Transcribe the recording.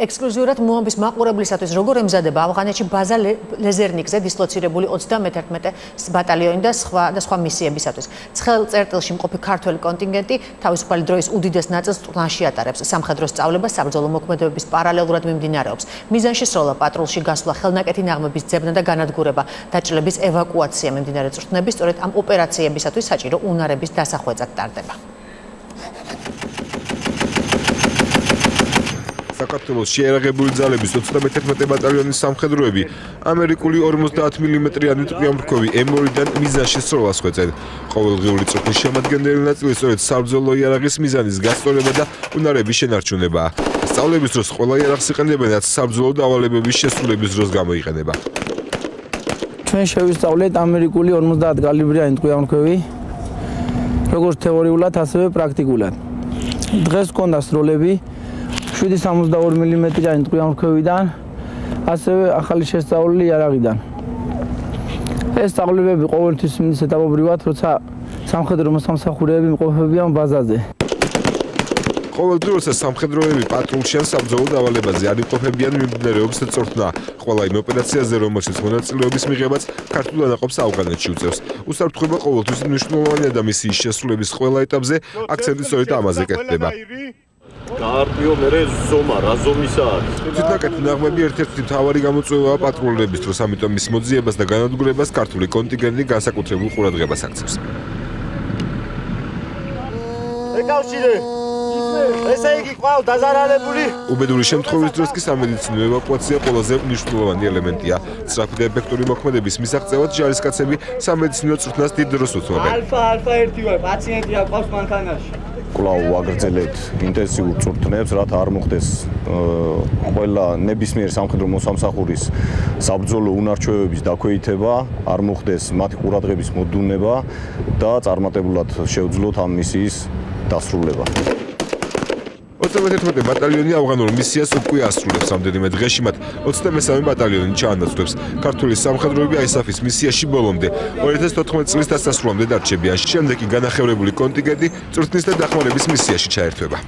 ექსკლუზიურად მოამბის მაყურებლისათვის როგორ ემზადება ავღანეთში ბაზა ლეზერნიკზე დისლოცირებული 31 ბატალიონი და სხვა მისიებისათვის. ცხელ წერტილში მყოფი ქართველი კონტინგენტი თავისუფალი დროის უდიდეს ნაწილს ტყანში ატარებს. სამხედრო სწავლება საბრძოლო მოქმედებების პარალელურად მიმდინარეობს. მიზანში სროლა, პატრულში გასვლა, ხელნაკეთი ნაღმების ძებნა და განადგურება, დაჭრილების ევაკუაცია მიმდინარე წვრთნების, სწორედ ამ ოპერაციებისათვის საჭირო უნარების დასახვეწად ტარდება. საქართველოს შეიარაღებული ძალების 31 ბატალიონის სამხედროები ამერიკული 50 მმ-იანი ტყვიამრქვევი M2-დან მიზანში სროლას ხვეწენ. ყოველდღიური წვრთნის შემადგენელი ნაწილი სწორედ საბრძოლო იარაღის მიზანის გასწორება და უნარების შენარჩუნებაა. სწავლების დროს ყველა იარაღს იყენებენ, რაც საბრძოლო დავალებების შესრულების დროს გამოიყენება. ჩვენ შევისწავლეთ ამერიკული 50 კალიბრიანი ტყვიამრქვევი, როგორც თეორიულად, ასევე პრაქტიკულად. დღეს გქონდა სროლები 7.62 მმ-იანი ტყვიამრქვევიდან, ასევე ახალი შესწავლილი იარაღიდან. ეს სწავლებები ყოველთვის მინდის ეტაპობრივად, როცა სამხედრო მოსამსახურეები იმყოფებიან ბაზაზე. ყოველდღე როცა სამხედროები პატრულში ან საბრძოლო დავალებაზე არ იმყოფებიან, მიმდინარეობს წვრთნა. ყველა იმ ოპერაციაზე, რომელშიც მონაწილეობის მიღებაც ქართულ ანაყოფს ავღანეთში უწევს. უსაფრთხოება ყოველთვის მნიშვნელოვანია და მისიის შესრულების ყველა ეტაპზე აქცენტი სწორედ ამაზე კეთდება. გაარტიო მერე ზომა, რა ზომისა არის? თვითნაკეთი ნაღმები ერთ-ერთი მთავარი გამოწვევაა პატრულების დროს, ამიტომ მის მოძიებას და განადგურებას ქართული კონტინგენტი განსაკუთრებულ ყურადღებას აქცევს. ეკავშირე! ესე იგი ყავ დაზარალებული. უბედური შემთხვევის დროს კი სამედიცინო ევაკუაცია ყველაზე მნიშვნელოვანი ელემენტია. სწრაფი და ეფექტური მოქმედების მისაღწევად ჯარისკაცები სამედიცინო წვრთნას დიდ დროს უთმობენ. ალფა 1 ვარ, პაციენტი აქვს მანქანაში. კვლავ ვაგრძელებთ ინტენსიურ წვრთნებს, რათა არ მოხდეს ყველა ნებისმიერ სამხედრო მოსამსახურის საბრძოლო უნარჩვევების დაქვეითება, არ მოხდეს მათი ყურადღების მოდუნება და წარმატებულად შევძლოთ ამ მისიის დასრულება. 31 ბატალიონი ავღანურ მისიას უკვე ასრულებს. რამდენიმე დღეში მათ 23 ბატალიონი ჩაანაცვლებს. ქართული სამხედროები ISAF-ის მისიაში ბოლომდე 2014 წლის დასასრულამდე დარჩებიან. შემდეგ კი განახევრებული კონტინგენტი წვრთნის და დახმარების მისიაში ჩაერთვება.